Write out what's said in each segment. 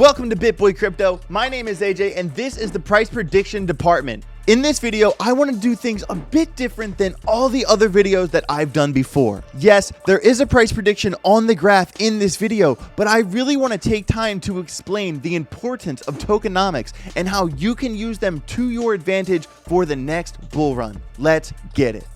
Welcome to BitBoy Crypto. My name is AJ and this is the price prediction department. In this video, I want to do things a bit different than all the other videos that I've done before. Yes, there is a price prediction on the graph in this video, but I really want to take time to explain the importance of tokenomics and how you can use them to your advantage for the next bull run. Let's get it.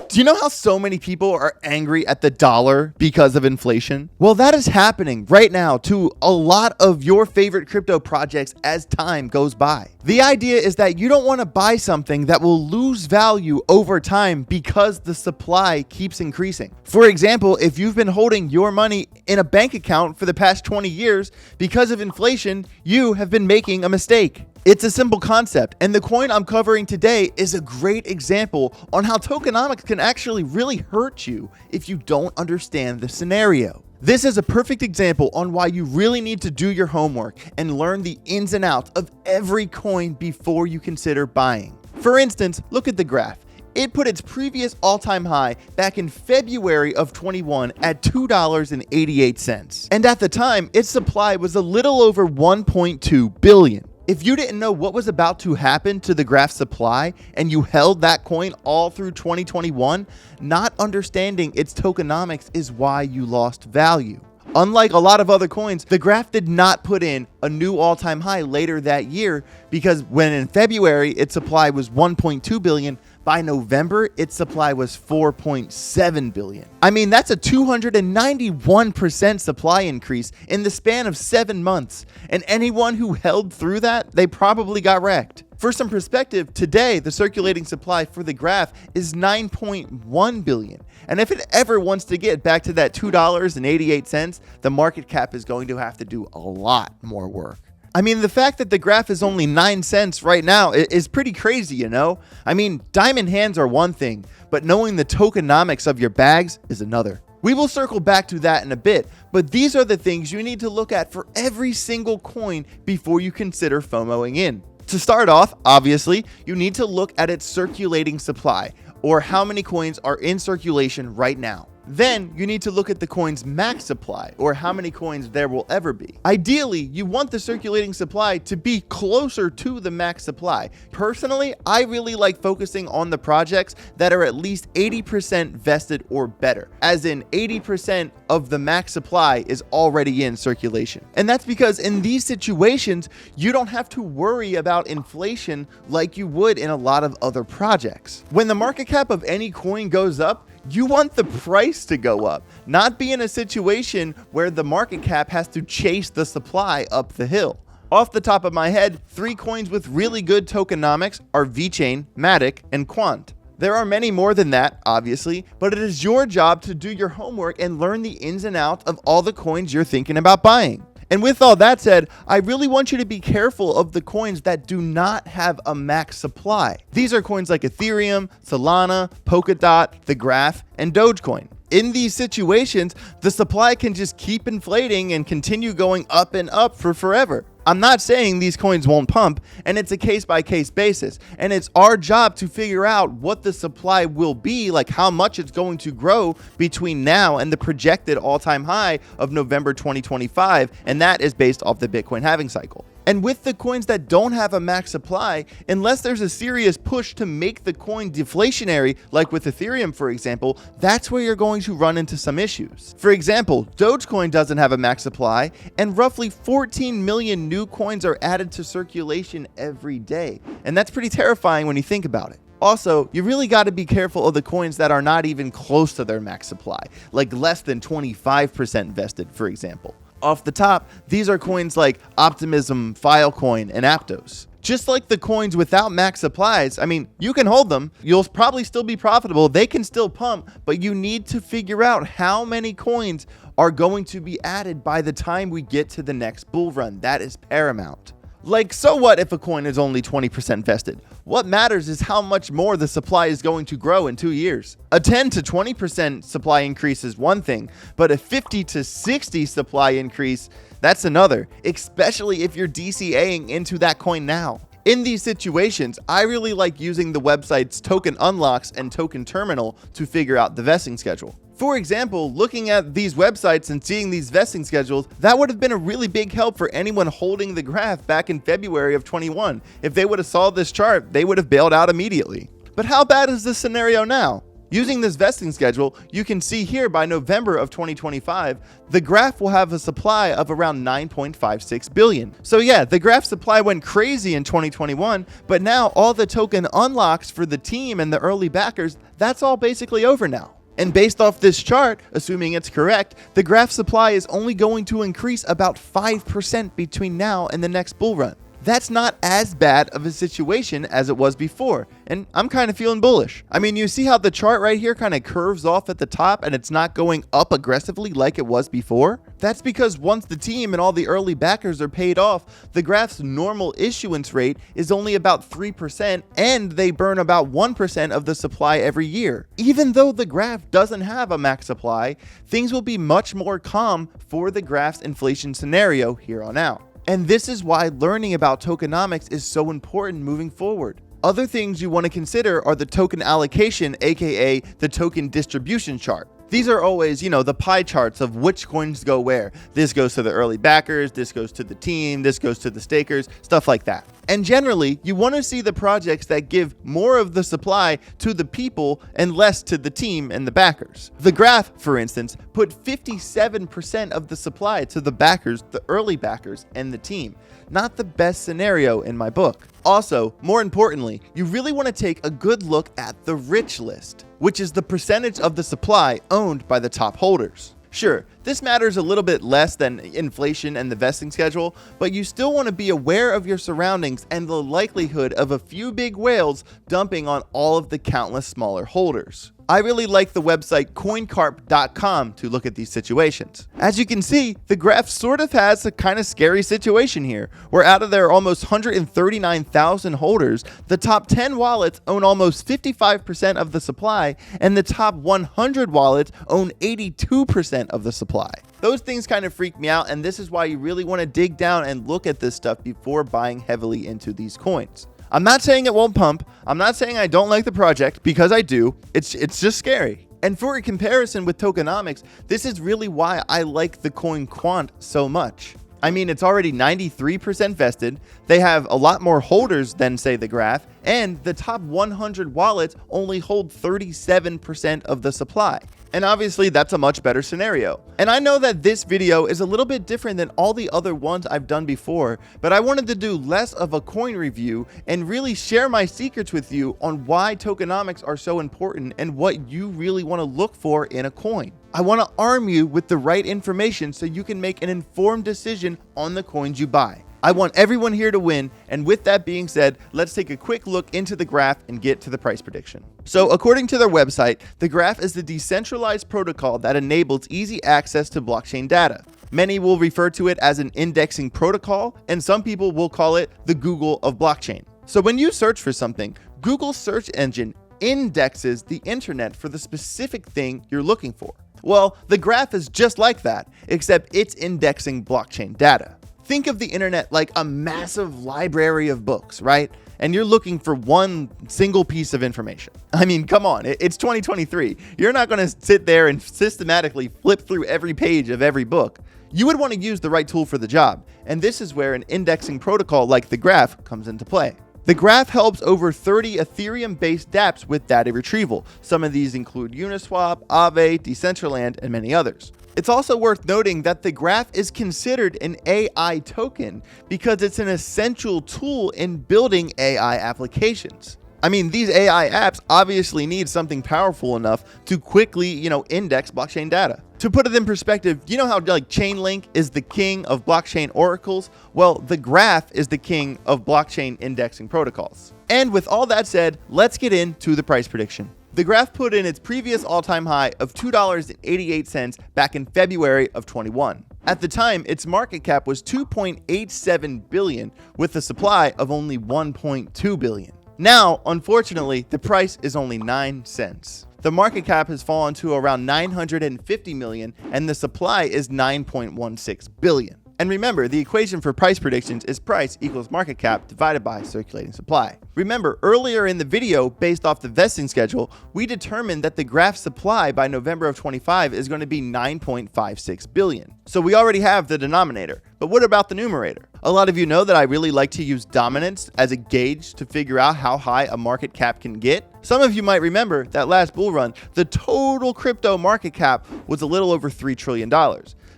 Do you know how so many people are angry at the dollar because of inflation? Well, that is happening right now to a lot of your favorite crypto projects as time goes by. The idea is that you don't want to buy something that will lose value over time because the supply keeps increasing. For example, if you've been holding your money in a bank account for the past 20 years, because of inflation, you have been making a mistake. It's a simple concept, and the coin I'm covering today is a great example on how tokenomics can actually really hurt you if you don't understand the scenario. This is a perfect example on why you really need to do your homework and learn the ins and outs of every coin before you consider buying. For instance, look at the graph. It put its previous all-time high back in February of 21 at $2.88. And at the time, its supply was a little over 1.2 billion. If you didn't know what was about to happen to the graph supply and you held that coin all through 2021, not understanding its tokenomics is why you lost value. Unlike a lot of other coins, the graph did not put in a new all-time high later that year because when in February its supply was 1.2 billion, by November, its supply was 4.7 billion. I mean, that's a 291% supply increase in the span of 7 months. And anyone who held through that, they probably got wrecked. For some perspective, today, the circulating supply for the graph is 9.1 billion. And if it ever wants to get back to that $2.88, the market cap is going to have to do a lot more work. I mean, the fact that the graph is only 9 cents right now is pretty crazy, you know? I mean, diamond hands are one thing, but knowing the tokenomics of your bags is another. We will circle back to that in a bit, but these are the things you need to look at for every single coin before you consider FOMOing in. To start off, obviously, you need to look at its circulating supply, or how many coins are in circulation right now. Then you need to look at the coin's max supply, or how many coins there will ever be. Ideally, you want the circulating supply to be closer to the max supply. Personally, I really like focusing on the projects that are at least 80% vested or better, as in 80% of the max supply is already in circulation. And that's because in these situations, you don't have to worry about inflation like you would in a lot of other projects. When the market cap of any coin goes up, you want the price to go up, not be in a situation where the market cap has to chase the supply up the hill. Off the top of my head, 3 coins with really good tokenomics are VeChain, Matic, and Quant. There are many more than that, obviously, but it is your job to do your homework and learn the ins and outs of all the coins you're thinking about buying. And with all that said, I really want you to be careful of the coins that do not have a max supply. These are coins like Ethereum, Solana, Polkadot, the Graph, and Dogecoin. In these situations, the supply can just keep inflating and continue going up and up for forever. I'm not saying these coins won't pump, and it's a case-by-case basis, and it's our job to figure out what the supply will be, like how much it's going to grow between now and the projected all-time high of November 2025, and that is based off the Bitcoin halving cycle. And with the coins that don't have a max supply, unless there's a serious push to make the coin deflationary, like with Ethereum, for example, that's where you're going to run into some issues. For example, Dogecoin doesn't have a max supply, and roughly 14 million new coins are added to circulation every day. And that's pretty terrifying when you think about it. Also, you really got to be careful of the coins that are not even close to their max supply, like less than 25% vested, for example. Off the top, these are coins like Optimism, Filecoin, and Aptos. Just like the coins without max supplies, I mean, you can hold them, you'll probably still be profitable, they can still pump, but you need to figure out how many coins are going to be added by the time we get to the next bull run. That is paramount. Like, so what if a coin is only 20% vested? What matters is how much more the supply is going to grow in 2 years. A 10 to 20% supply increase is one thing, but a 50 to 60 supply increase, that's another, especially if you're DCAing into that coin now. In these situations, I really like using the website's token unlocks and token terminal to figure out the vesting schedule. For example, looking at these websites and seeing these vesting schedules, that would have been a really big help for anyone holding the graph back in February of 21. If they would have saw this chart, they would have bailed out immediately. But how bad is this scenario now? Using this vesting schedule, you can see here by November of 2025, the graph will have a supply of around 9.56 billion. So yeah, the graph supply went crazy in 2021, but now all the token unlocks for the team and the early backers, that's all basically over now. And based off this chart, assuming it's correct, the graph supply is only going to increase about 5% between now and the next bull run. That's not as bad of a situation as it was before, and I'm kind of feeling bullish. I mean, you see how the chart right here kind of curves off at the top and it's not going up aggressively like it was before? That's because once the team and all the early backers are paid off, the graph's normal issuance rate is only about 3% and they burn about 1% of the supply every year. Even though the graph doesn't have a max supply, things will be much more calm for the graph's inflation scenario here on out. And this is why learning about tokenomics is so important moving forward. Other things you want to consider are the token allocation, aka the token distribution chart. These are always, the pie charts of which coins go where. This goes to the early backers, this goes to the team, this goes to the stakers, stuff like that. And generally, you want to see the projects that give more of the supply to the people and less to the team and the backers. The graph, for instance, put 57% of the supply to the backers, the early backers, and the team. Not the best scenario in my book. Also, more importantly, you really want to take a good look at the rich list, which is the percentage of the supply owned by the top holders. Sure, this matters a little bit less than inflation and the vesting schedule, but you still want to be aware of your surroundings and the likelihood of a few big whales dumping on all of the countless smaller holders. I really like the website coincarp.com to look at these situations. As you can see, the graph sort of has a kind of scary situation here, where out of their almost 139,000 holders, the top 10 wallets own almost 55% of the supply, and the top 100 wallets own 82% of the supply. Those things kind of freak me out, and this is why you really want to dig down and look at this stuff before buying heavily into these coins. I'm not saying it won't pump. I'm not saying I don't like the project, because I do. It's just scary. And for a comparison with tokenomics, this is really why I like the coin Quant so much. I mean, it's already 93% vested, they have a lot more holders than, say, the graph, and the top 100 wallets only hold 37% of the supply. And obviously that's a much better scenario. And I know that this video is a little bit different than all the other ones I've done before, but I wanted to do less of a coin review and really share my secrets with you on why tokenomics are so important and what you really want to look for in a coin. I want to arm you with the right information so you can make an informed decision on the coins you buy. I want everyone here to win, and with that being said, let's take a quick look into the graph and get to the price prediction. So according to their website, the graph is the decentralized protocol that enables easy access to blockchain data. Many will refer to it as an indexing protocol, and some people will call it the Google of blockchain. So when you search for something, Google's search engine indexes the internet for the specific thing you're looking for. Well, the graph is just like that, except it's indexing blockchain data. Think of the internet like a massive library of books, right? And you're looking for one single piece of information. I mean, come on, it's 2023. You're not going to sit there and systematically flip through every page of every book. You would want to use the right tool for the job. And this is where an indexing protocol like the graph comes into play. The graph helps over 30 Ethereum-based dApps with data retrieval. Some of these include Uniswap, Aave, Decentraland, and many others. It's also worth noting that the graph is considered an AI token because it's an essential tool in building AI applications. I mean, these AI apps obviously need something powerful enough to quickly, index blockchain data. To put it in perspective, you know how Chainlink is the king of blockchain oracles? Well, the graph is the king of blockchain indexing protocols. And with all that said, let's get into the price prediction. The graph put in its previous all-time high of $2.88 back in February of 21. At the time, its market cap was $2.87 billion with a supply of only $1.2 billion. Now, unfortunately, the price is only 9 cents. The market cap has fallen to around $950 million and the supply is $9.16 billion. And remember, the equation for price predictions is price equals market cap divided by circulating supply. Remember, earlier in the video, based off the vesting schedule, we determined that the graph supply by November of 25 is going to be 9.56 billion. So we already have the denominator, but what about the numerator? A lot of you know that I really like to use dominance as a gauge to figure out how high a market cap can get. Some of you might remember that last bull run, the total crypto market cap was a little over $3 trillion.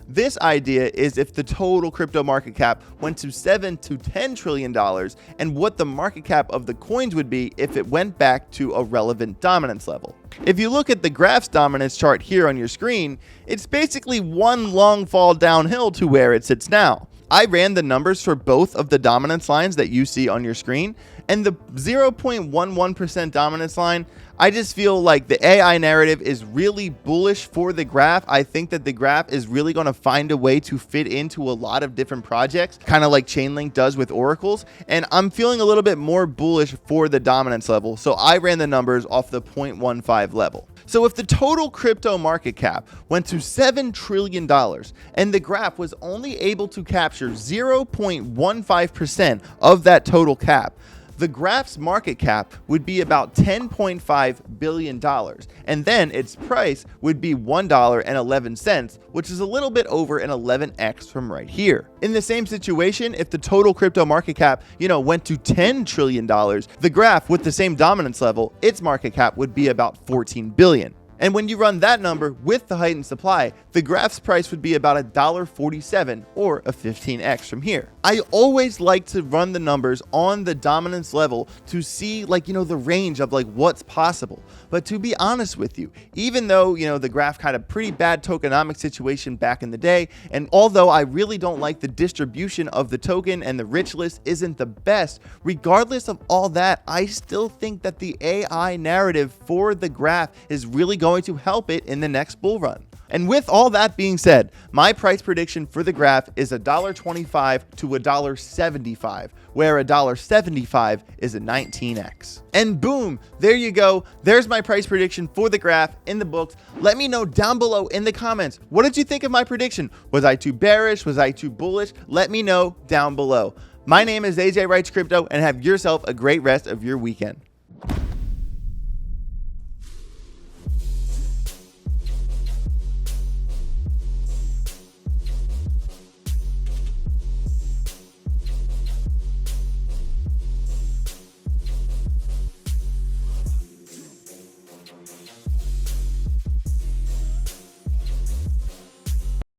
This idea is if the total crypto market cap went to $7 to $10 trillion and what the market cap of the coins would be if it went back to a relevant dominance level. If you look at the graph's dominance chart here on your screen, it's basically one long fall downhill to where it sits now. I ran the numbers for both of the dominance lines that you see on your screen, and the 0.11% dominance line, I just feel like the AI narrative is really bullish for the graph. I think that the graph is really going to find a way to fit into a lot of different projects, kind of like Chainlink does with oracles, and I'm feeling a little bit more bullish for the dominance level, so I ran the numbers off the 0.15 level. So if the total crypto market cap went to $7 trillion and the graph was only able to capture 0.15% of that total cap, the graph's market cap would be about $10.5 billion, and then its price would be $1.11, which is a little bit over an 11x from right here. In the same situation, if the total crypto market cap, went to $10 trillion, the graph with the same dominance level, its market cap would be about $14 billion. And when you run that number with the heightened supply, the graph's price would be about $1.47 or a 15x from here. I always like to run the numbers on the dominance level to see the range of what's possible. But to be honest with you, even though, the graph had a pretty bad tokenomics situation back in the day, and although I really don't like the distribution of the token and the rich list isn't the best, regardless of all that, I still think that the AI narrative for the graph is really going to help it in the next bull run. And with all that being said, my price prediction for the graph is $1.25 to $1.75, where $1.75 is a 19x. And boom, there you go. There's my price prediction for the graph in the books. Let me know down below in the comments, what did you think of my prediction? Was I too bearish? Was I too bullish? Let me know down below. My name is AJWritesCrypto, and have yourself a great rest of your weekend.